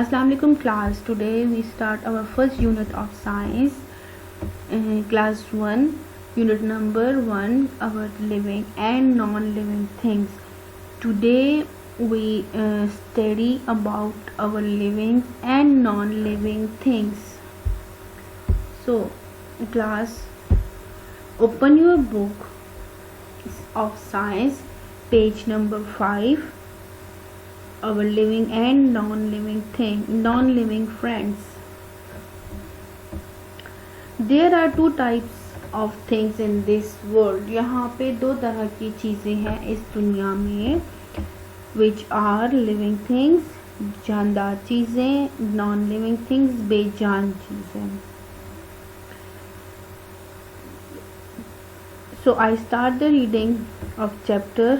Assalamu alaikum class. Today we start our first unit of science, class 1, unit number 1, our living and non-living things. Today we study about our living and non-living things. So class, open your book of science, page number 5. Our living and non-living friends. There are two types of things in this world. यहाँ पे दो तरह की चीज़ें हैं इस दुनिया में, which are living things, जानदार चीज़ें, non-living things, बेजान चीज़ें. So I start the reading of chapter.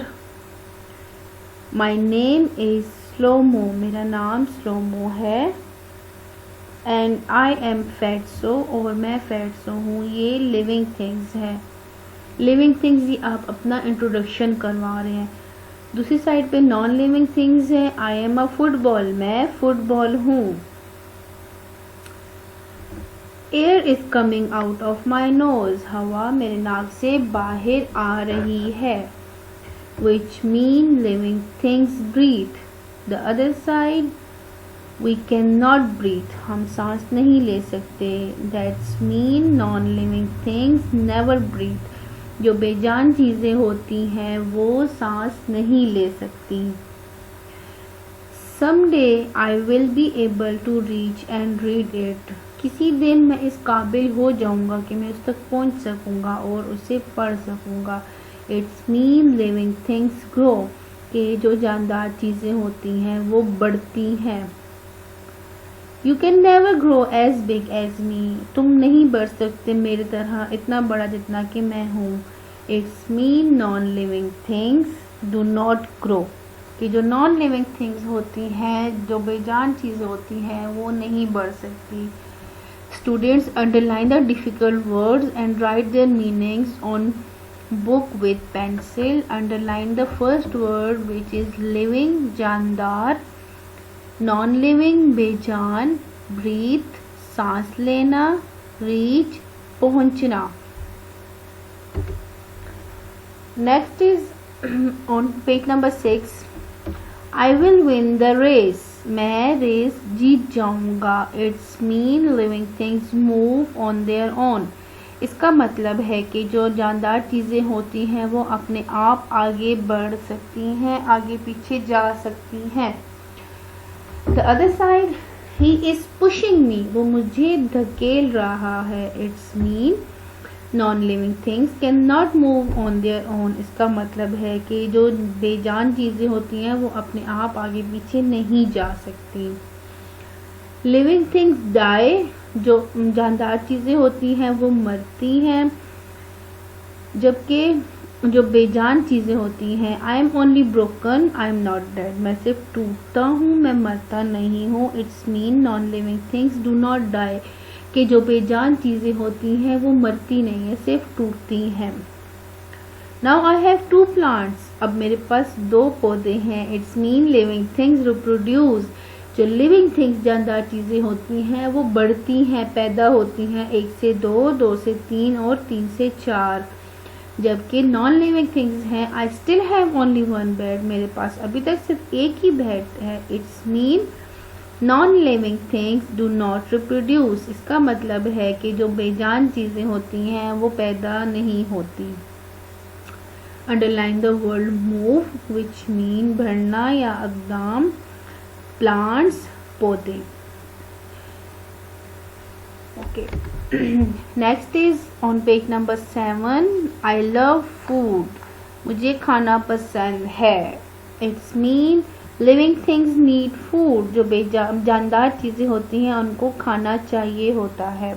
My name is Slomo, मेरा नाम स्लोमो है. एंड आई एम फैट्सो, और मैं फैट्सो हूँ. ये लिविंग थिंग्स है. लिविंग थिंग्स ये आप अपना इंट्रोडक्शन करवा रहे हैं. दूसरी साइड पे नॉन लिविंग थिंग्स है. आई एम अ फुटबॉल, मैं फुटबॉल हूँ. Air is coming out of my nose, हवा मेरे नाक से बाहर आ रही है. Which mean living things breathe. The other side, we cannot breathe. हम सांस नहीं ले सकते. That's mean non-living things never breathe. जो बेजान चीज़ें होती हैं वो सांस नहीं ले सकती. Someday I will be able to reach and read it. किसी दिन मैं इस काबिल हो जाऊंगा कि मैं उस तक पहुंच सकूंगा और उसे पढ़ सकूंगा. It's mean living things grow, कि जो जानदार चीज़ें होती हैं वो बढ़ती हैं. You can never grow as big as me, तुम नहीं बढ़ सकते मेरी तरह इतना बड़ा जितना कि मैं हूँ. It's mean non living things do not grow, कि जो नॉन लिविंग थिंग्स होती हैं, जो बेजान चीज़ें होती हैं वो नहीं बढ़ सकती. Students underline the difficult words and right there meanings on book with pencil. Underline the first word which is living, जानदार, non-living, बेजान, breathe, सांस लेना, reach, पहुंचना. Next is on page number 6. I will win the race, मैं race जीत जाऊंगा. It's mean living things move on their own. इसका मतलब है कि जो जानदार चीज़ें होती हैं वो अपने आप आगे बढ़ सकती हैं, आगे पीछे जा सकती हैं. The other side, he is pushing me, वो मुझे धकेल रहा है. It's mean non living things can not move on their own. इसका मतलब है कि जो बेजान चीज़ें होती हैं वो अपने आप आगे पीछे नहीं जा सकती. लिविंग थिंग्स डाई, जो जानदार चीज़ें होती हैं वो मरती हैं, जबकि जो बेजान चीज़ें होती हैं, I am only broken, I am not dead, मैं सिर्फ टूटता हूँ, मैं मरता नहीं हूँ. It's mean non living things do not die, कि जो बेजान चीज़ें होती हैं वो मरती नहीं है, सिर्फ टूटती हैं. नाउ आई हैव 2 प्लांट्स, अब मेरे पास 2 पौधे हैं. It's mean living things reproduce, जो लिविंग थिंग्स जानदार चीज़ें होती हैं वो बढ़ती हैं, पैदा होती हैं. 1 से 2, 2 से 3 और 3 से 4. जबकि नॉन लिविंग थिंग्स हैं, I still have only 1 bed, मेरे पास अभी तक सिर्फ एक ही बेड है. It's mean non living things do not reproduce. इसका मतलब है कि जो बेजान चीज़ें होती हैं वो पैदा नहीं होती. Underline the word move, which mean बढ़ना या अकदाम. प्लांट्स, पौधे. Okay, next is on page number 7. I love food, मुझे खाना पसंद है. It's mean living things need food, जो जानदार चीज़ें होती हैं उनको खाना चाहिए होता है.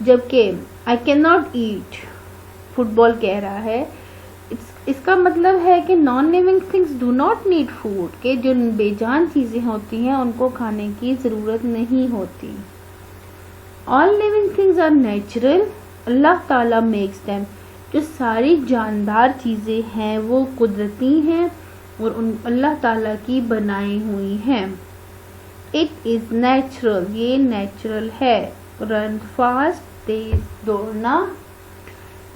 जबकि I can not eat, football कह रहा है. इसका मतलब है कि non living things do not need food, के जो बेजान चीज़ें होती हैं उनको खाने की ज़रूरत नहीं होती. All living things are natural, Allah Taala makes them, जो सारी जानदार चीज़ें हैं वो कुदरती हैं और उन अल्लाह ताला की बनाई हुई हैं. इट इज नेचुरल, ये नेचुरल है। रन फास्ट, तेज दौड़ना,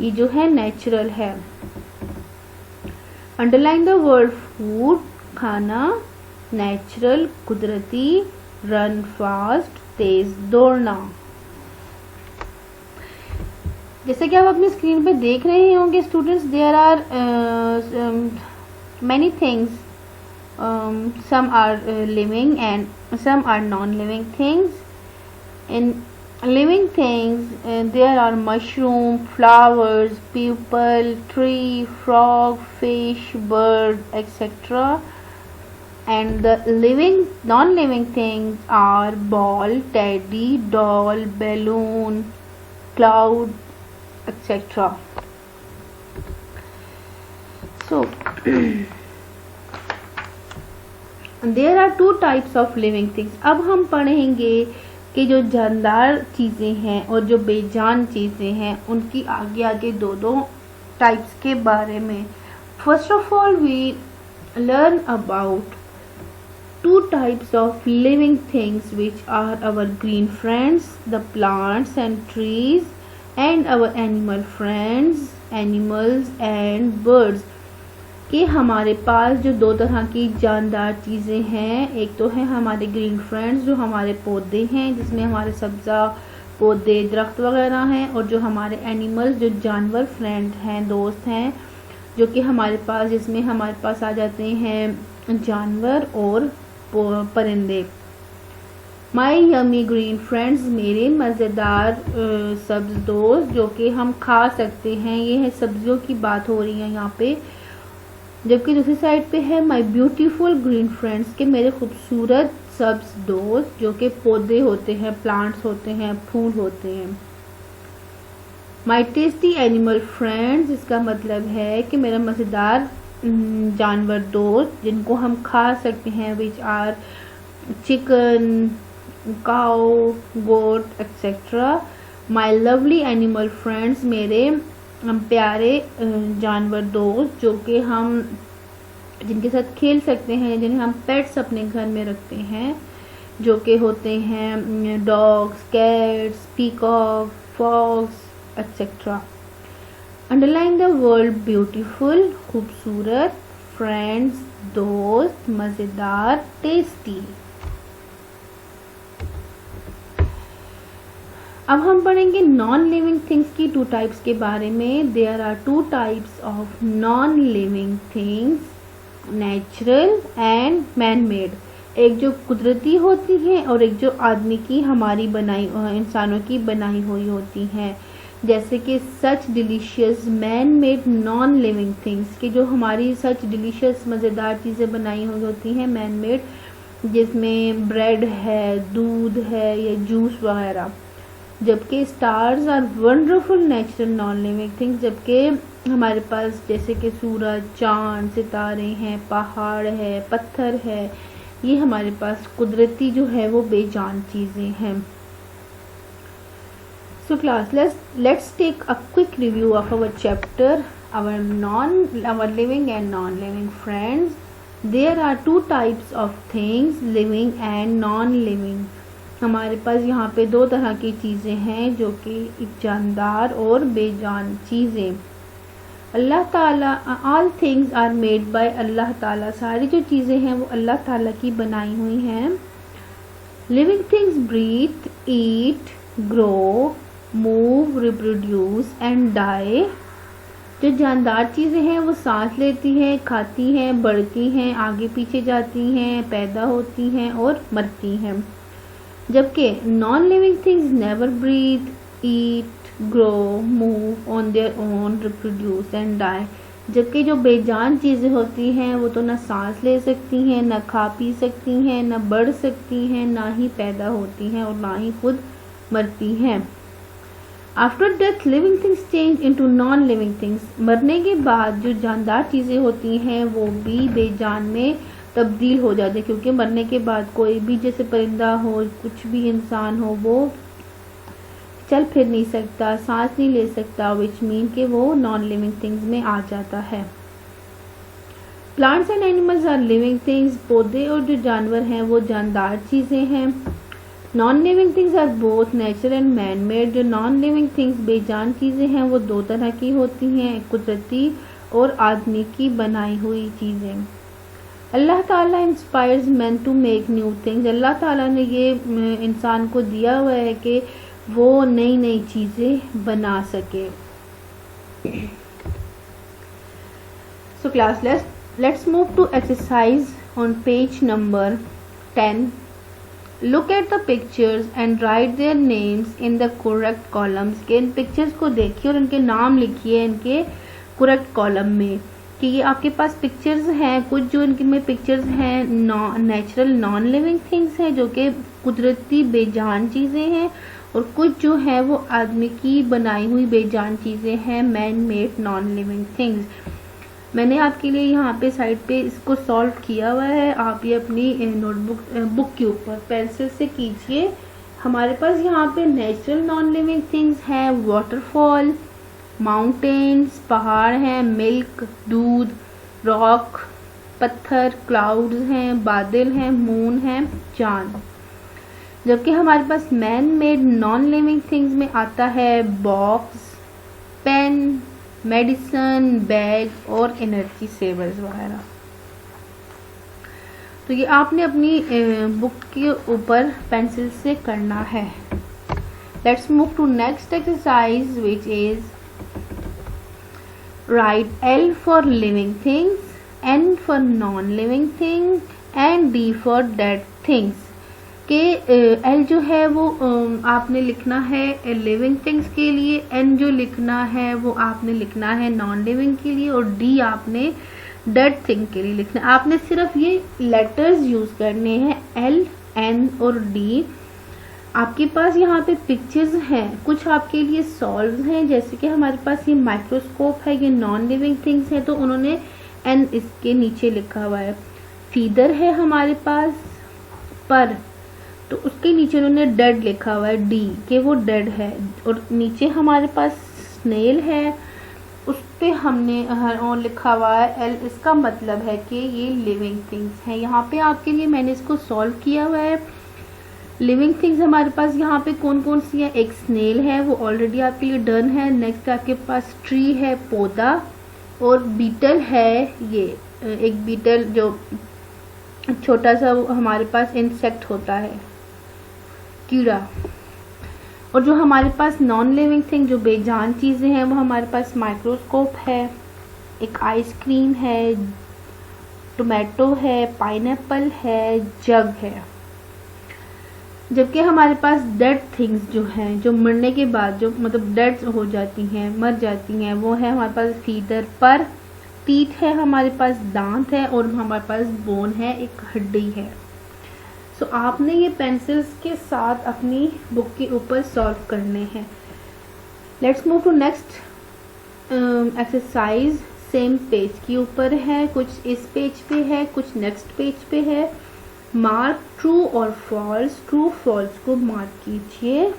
ये जो है नेचुरल है। अंडरलाइन द वर्ड फूड, खाना, नेचुरल कुदरती, रन फास्ट तेज दौड़ना। जैसे कि आप अपनी स्क्रीन पे देख रहे होंगे students, there are many things, some are living and some are non-living things. In living things there are mushroom, flowers, people, tree, frog, fish, bird, etc. And the living non-living things are ball, teddy, doll, balloon, cloud, etc. So there are two types of living things. अब हम पढ़ेंगे कि जो जानदार चीज़ें हैं और जो बेजान चीज़ें हैं उनकी आगे आगे दो टाइप्स के बारे में। First of all we learn about two types of living things which are our green friends, the plants and trees, and our animal friends, animals and birds. कि हमारे पास जो दो तरह की जानदार चीज़ें हैं, एक तो है हमारे ग्रीन फ्रेंड्स जो हमारे पौधे हैं जिसमें हमारे सब्ज़ा पौधे दरख्त वगैरह हैं, और जो हमारे एनिमल्स जो जानवर फ्रेंड हैं, दोस्त हैं, जो कि हमारे पास जिसमें हमारे पास आ जाते हैं जानवर और परिंदे। माई यमी ग्रीन फ्रेंड्स, मेरे मज़ेदार सब्ज़ दोस्त जो कि हम खा सकते हैं। ये है सब्जियों की बात हो रही है यहाँ पे। जबकि दूसरी साइड पे है माई ब्यूटीफुल ग्रीन फ्रेंड्स के मेरे खूबसूरत सब्ज़ दोस्त जो कि पौधे होते हैं, प्लांट्स होते हैं, फूल होते हैं। माई टेस्टी एनिमल फ्रेंड्स, इसका मतलब है कि मेरा मज़ेदार जानवर दोस्त जिनको हम खा सकते हैं, which are chicken, cow, goat etcetera. My lovely animal friends, मेरे प्यारे जानवर दोस्त जो कि हम जिनके साथ खेल सकते हैं, जिन्हें हम पेट्स अपने घर में रखते हैं, जो कि होते हैं dogs, cats, peacock, fox etcetera. Underline the word beautiful, खूबसूरत, फ्रेंड्स दोस्त, मज़ेदार, टेस्टी। अब हम पढ़ेंगे नॉन लिविंग थिंग्स की टू टाइप्स के बारे में। There are two types of non living things, natural and man made. एक जो कुदरती होती है और एक जो आदमी की हमारी बनाई, इंसानों की बनाई हुई होती हैं। जैसे कि such delicious man made non living things, कि जो हमारी सच डिलीशियस मज़ेदार चीज़ें बनाई हुई होती हैं मैन मेड, जिसमें ब्रेड है, दूध है या जूस वगैरह। जबकि stars are wonderful natural non living things, जबकि हमारे पास जैसे कि सूरज, चांद, सितारे हैं, पहाड़ है, पत्थर है, ये हमारे पास कुदरती जो है वो बेजान चीज़ें हैं। So class, let's take a quick review of our chapter, our living and non-living friends. There are two types of things, living and non-living. हमारे पास यहाँ पे दो तरह की चीज़ें हैं जो कि जानदार और बेजान चीज़ें। अल्लाह ताला, all things are made by अल्लाह ताला, सारी जो चीज़ें हैं वो अल्लाह ताला की बनाई हुई हैं। Living things breathe, eat, grow, move, reproduce and die. जो जानदार चीज़ें हैं वो सांस लेती हैं, खाती हैं, बढ़ती हैं, आगे पीछे जाती हैं, पैदा होती हैं और मरती हैं। जबकि non living things never breathe, eat, grow, move on their own, reproduce and die. जबकि जो बेजान चीज़ें होती हैं वो तो ना सांस ले सकती हैं, ना खा पी सकती हैं, ना बढ़ सकती हैं, ना ही पैदा होती हैं और ना ही खुद मरती हैं। After death living things change into non living things. मरने के बाद जो जानदार चीज़ें होती हैं वो भी बेजान में तब्दील हो जाती है, क्योंकि मरने के बाद कोई भी जैसे परिंदा हो, कुछ भी इंसान हो, वो चल फिर नहीं सकता, सांस नहीं ले सकता, विच मीन कि वो नॉन लिविंग थिंग्स में आ जाता है। Plants and animals are living things, पौधे और जो जानवर हैं वो जानदार चीज़ें हैं। Non living things are both natural and man made, जो नॉन लिविंग थिंग्स बेजान चीज़ें हैं वो दो तरह की होती हैं, कुदरती और आदमी की बनाई हुई चीज़ें। Allah Taala inspires man to make new things, Allah Taala ने ये इंसान को दिया हुआ है कि वो नई नई चीज़ें बना सके। So class, let's move to exercise on page number 10. Look at the pictures and write their names in the correct columns. के इन पिक्चर्स को देखिए और इनके नाम लिखिए इनके करेक्ट कॉलम में कि ये आपके पास पिक्चर्स हैं। कुछ जो इनके में पिक्चर्स हैं नेचुरल नॉन लिविंग थिंग्स हैं जो कि कुदरती बेजान चीज़ें हैं, और कुछ जो है वो आदमी की बनाई हुई बेजान चीज़ें हैं, man made non living things. मैंने आपके लिए यहाँ पे साइड पे इसको सॉल्व किया हुआ है, आप ये अपनी बुक के ऊपर पेंसिल से कीजिए। हमारे पास यहाँ पे नेचुरल नॉन लिविंग थिंग्स हैं, वाटरफॉल, माउंटेन्स, पहाड़ हैं, मिल्क, दूध, रॉक, पत्थर, क्लाउड्स हैं, बादल हैं, मून है, चांद। जबकि हमारे पास man made non living things में आता है बॉक्स, पेन, मेडिसन, बैग और एनर्जी सेवर्स वगैरह। तो ये आपने अपनी बुक के ऊपर पेंसिल से करना है। Let's move to next exercise which is write L for living things, N for non-living things and D for dead things। के L जो है वो आपने लिखना है लिविंग थिंग्स के लिए, N जो लिखना है वो आपने लिखना है नॉन लिविंग के लिए, और D आपने डेड थिंग के लिए लिखना है। आपने सिर्फ ये लेटर्स यूज करने हैं L, N और D। आपके पास यहाँ पे पिक्चर्स हैं, कुछ आपके लिए सॉल्व हैं, जैसे कि हमारे पास ये माइक्रोस्कोप है, ये नॉन लिविंग थिंग्स है तो उन्होंने एन इसके नीचे लिखा हुआ है। फीदर है हमारे पास पर, तो उसके नीचे उन्होंने डेड लिखा हुआ है डी कि वो डेड है, और नीचे हमारे पास स्नेल है उस पे हमने और लिखा हुआ है एल, इसका मतलब है कि ये लिविंग थिंग्स हैं। यहाँ पे आपके लिए मैंने इसको सॉल्व किया हुआ है। लिविंग थिंग्स हमारे पास यहाँ पे कौन कौन सी है, एक स्नेल है वो ऑलरेडी आपके लिए डन है। नेक्स्ट आपके पास ट्री है पौधा, और बीटल है ये एक बीटल जो छोटा सा हमारे पास इंसेक्ट होता है, कीड़ा। और जो हमारे पास नॉन लिविंग थिंग जो बेजान चीज़ें हैं वो हमारे पास माइक्रोस्कोप है, एक आइसक्रीम है, टोमेटो है, पाइनएप्पल है, जग है। जबकि हमारे पास डेड थिंग्स जो हैं, जो मरने के बाद जो मतलब डेड हो जाती हैं, मर जाती हैं, वो है हमारे पास फीदर पर, टीथ है हमारे पास, दांत है, और हमारे पास बोन है, एक हड्डी है। सो आपने ये पेंसिल्स के साथ अपनी बुक के ऊपर सॉल्व करने हैं। Let's move to next exercise. Same page के ऊपर है, कुछ इस पेज पे है, कुछ नेक्स्ट पेज पे है। मार्क ट्रू और फॉल्स, ट्रू फॉल्स को मार्क कीजिए।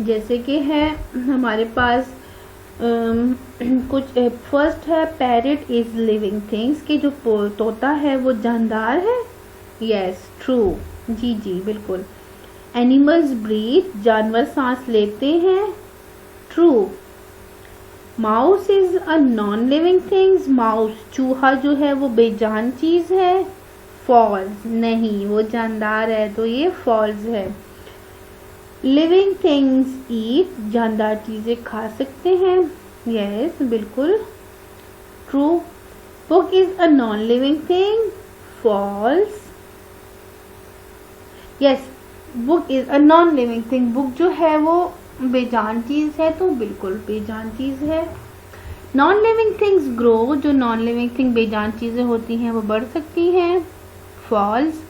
जैसे कि है हमारे पास कुछ फर्स्ट है पैरेट इज लिविंग थिंग्स, कि जो तोता है वो जानदार है, यस ट्रू, जी जी बिल्कुल। एनिमल्स ब्रीथ, जानवर सांस लेते हैं, true. Mouse is a non living things, mouse चूहा जो है वो बेजान चीज है, फॉल्स, नहीं वो जानदार है तो ये फॉल्स है। लिविंग थिंग्स ईट, जानदार चीजें खा सकते हैं, यस बिल्कुल true. Book is a non living thing, false, yes book is a non living thing, book जो है वो बेजान चीज है तो बिल्कुल बेजान चीज है। नॉन लिविंग थिंग्स ग्रो, जो नॉन लिविंग थिंग बेजान चीजें होती हैं वो बढ़ सकती हैं, false.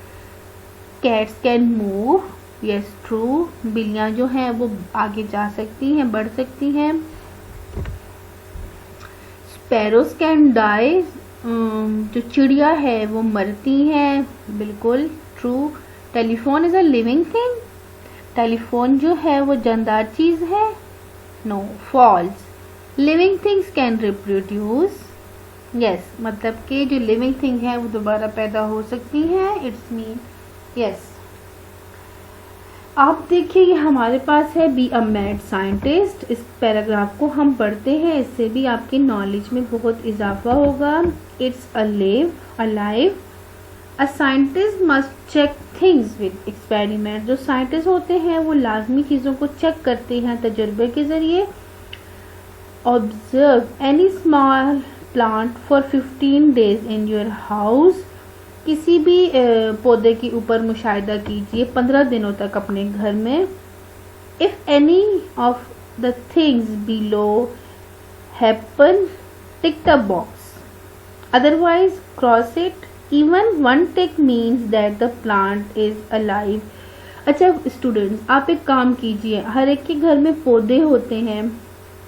Cats can move, yes true, बिल्लियां जो हैं वो आगे जा सकती हैं, बढ़ सकती हैं। स्पैरोज कैन डाई, जो चिड़िया है वो मरती हैं, बिल्कुल true. Telephone is a living thing, telephone जो है वो जानदार चीज है, no false. Living things can reproduce, yes मतलब कि जो लिविंग थिंग है वो दोबारा पैदा हो सकती हैं, इट्स मीन यस। आप देखिए ये हमारे पास है बी अ मैड साइंटिस्ट। इस पैराग्राफ को हम पढ़ते हैं, इससे भी आपकी नॉलेज में बहुत इजाफा होगा। It's alive a scientist must check things with experiment. जो साइंटिस्ट होते हैं वो लाजमी चीज़ों को चेक करते हैं तजुर्बे के ज़रिए। Observe any small plant for 15 days in your house. किसी भी पौधे के ऊपर मुशाहिदा कीजिए 15 दिनों तक अपने घर में। If any of the things below happen tick the box, otherwise cross it. Even one tick means that the plant is alive. अच्छा स्टूडेंट्स, आप एक काम कीजिए, हर एक के घर में पौधे होते हैं,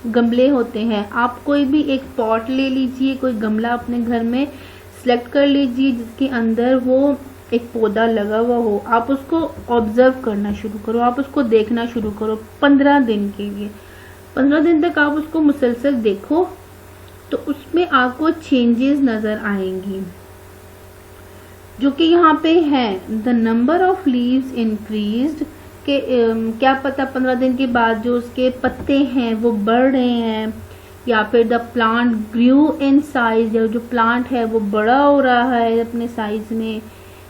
गमले होते हैं। आप कोई भी एक पॉट ले लीजिए, कोई गमला अपने घर में सेलेक्ट कर लीजिए जिसके अंदर वो एक पौधा लगा हुआ हो। आप उसको ऑब्जर्व करना शुरू करो, आप उसको देखना शुरू करो 15 दिन के लिए। 15 दिन तक आप उसको मुसलसल देखो तो उसमें आपको चेंजेस नज़र आएंगी जो कि यहाँ पे हैं। The number of leaves increased, के क्या पता 15 दिन के बाद जो उसके पत्ते हैं वो बढ़ रहे हैं, या फिर the plant grew in size, या जो प्लांट है वो बड़ा हो रहा है अपने साइज में,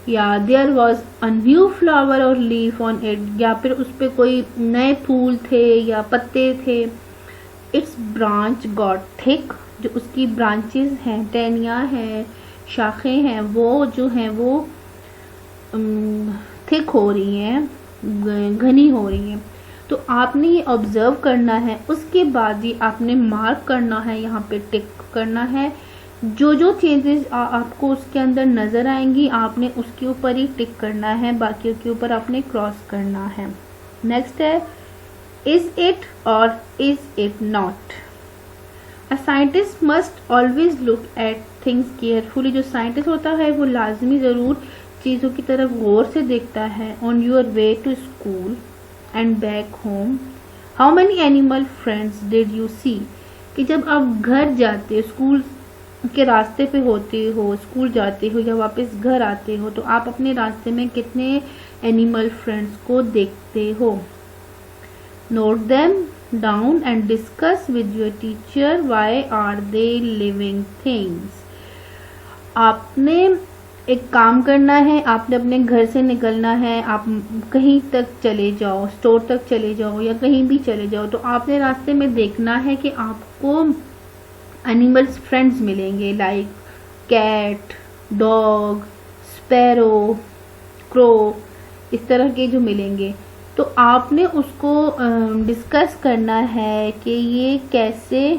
या there was a new flower और लीफ ऑन इट, या फिर उस पर कोई नए फूल थे या पत्ते थे। इट्स ब्रांच गॉट थिक, जो उसकी ब्रांचेस हैं, टहनियाँ हैं, शाखें हैं, वो जो हैं वो थिक हो रही हैं, घनी हो रही हैं। तो आपने ये ऑब्जर्व करना है, उसके बाद ही आपने मार्क करना है, यहाँ पे टिक करना है। जो जो चेंजेस आपको उसके अंदर नज़र आएंगी आपने उसके ऊपर ही टिक करना है, बाकियों के ऊपर आपने क्रॉस करना है। नेक्स्ट है इज इट और is it not. A scientist must always look at things carefully. जो साइंटिस्ट होता है वो लाजमी ज़रूर चीज़ों की तरफ गौर से देखता है। On your way to school and back home how many animal friends did you see. कि जब आप घर जाते हो, स्कूल के रास्ते पे होते हो, स्कूल जाते हो या वापस घर आते हो, तो आप अपने रास्ते में कितने एनिमल फ्रेंड्स को देखते हो। Note them down and discuss with your teacher why are they living things. आपने एक काम करना है, आपने अपने घर से निकलना है, आप कहीं तक चले जाओ, स्टोर तक चले जाओ या कहीं भी चले जाओ, तो आपने रास्ते में देखना है कि आपको एनिमल्स फ्रेंड्स मिलेंगे, like cat, dog, sparrow, crow, इस तरह के जो मिलेंगे। तो आपने उसको डिस्कस करना है कि ये कैसे,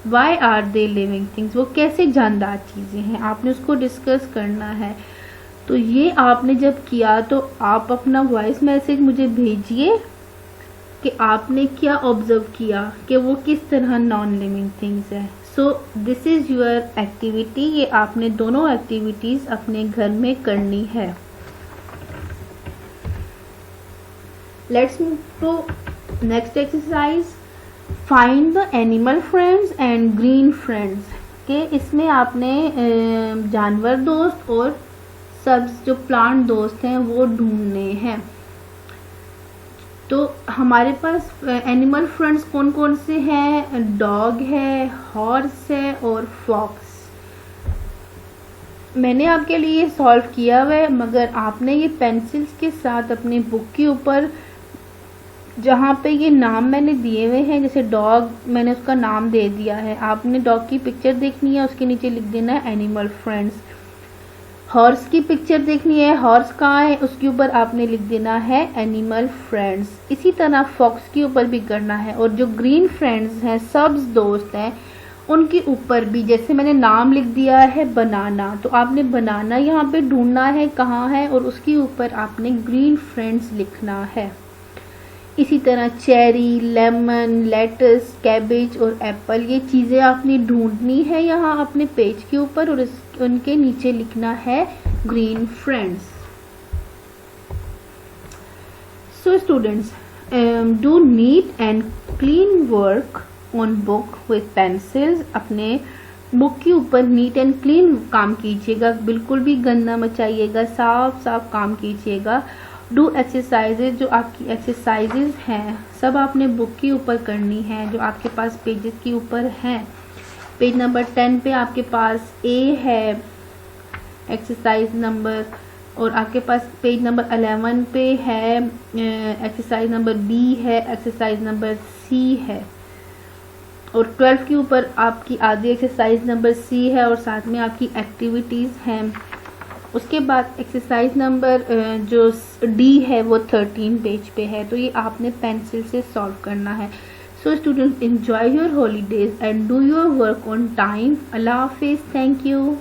why are they living things, वो कैसे जानदार चीज़ें हैं, आपने उसको डिस्कस करना है। तो ये आपने जब किया तो आप अपना वॉइस मैसेज मुझे भेजिए कि आपने क्या ऑब्जर्व किया कि वो किस तरह नॉन लिविंग थिंग्स है। So this is your activity. ये आपने दोनों एक्टिविटीज़ अपने घर में करनी है। Let's move to next exercise, find the animal friends and green friends. के इसमें आपने जानवर दोस्त और सब्ज जो प्लांट दोस्त हैं वो ढूंढने हैं। तो हमारे पास एनिमल फ्रेंड्स कौन कौन से हैं, डॉग है, हॉर्स है और फॉक्स। मैंने आपके लिए सॉल्व किया हुआ है, मगर आपने ये पेंसिल्स के साथ अपनी बुक के ऊपर जहाँ पे ये नाम मैंने दिए हुए हैं, जैसे डॉग मैंने उसका नाम दे दिया है, आपने डॉग की पिक्चर देखनी है, उसके नीचे लिख देना है एनिमल फ्रेंड्स। हॉर्स की पिक्चर देखनी है, हॉर्स कहाँ है, उसके ऊपर आपने लिख देना है एनिमल फ्रेंड्स। इसी तरह फॉक्स के ऊपर भी करना है। और जो ग्रीन फ्रेंड्स हैं, सब्ज दोस्त हैं, उनके ऊपर भी जैसे मैंने नाम लिख दिया है बनाना, तो आपने बनाना यहाँ पे ढूंढना है कहाँ है और उसके ऊपर आपने ग्रीन फ्रेंड्स लिखना है। इसी तरह चेरी, लेमन, लेटस, कैबेज और एप्पल, ये चीज़ें आपने ढूंढनी है यहाँ अपने पेज के ऊपर और उनके नीचे लिखना है green friends. So students, do neat and clean work on book with pencils. अपने बुक के ऊपर नीट एंड क्लीन काम कीजिएगा, बिल्कुल भी गंदा मचाइएगा, साफ साफ काम कीजिएगा। डू एक्सरसाइजेज, जो आपकी एक्सरसाइजेज हैं सब आपने बुक के ऊपर करनी है, जो आपके पास पेजेस के ऊपर हैं। पेज नंबर 10 पे आपके पास ए है एक्सरसाइज नंबर, और आपके पास पेज नंबर 11 पे है एक्सरसाइज नंबर बी है, एक्सरसाइज नंबर सी है, और 12 के ऊपर आपकी आधी एक्सरसाइज नंबर सी है और साथ में आपकी एक्टिविटीज़ हैं। उसके बाद एक्सरसाइज नंबर जो डी है वो 13 पेज पे है, तो ये आपने पेंसिल से सॉल्व करना है। So students, enjoy your holidays and do your work on time. Allah हाफिज़, थैंक यू।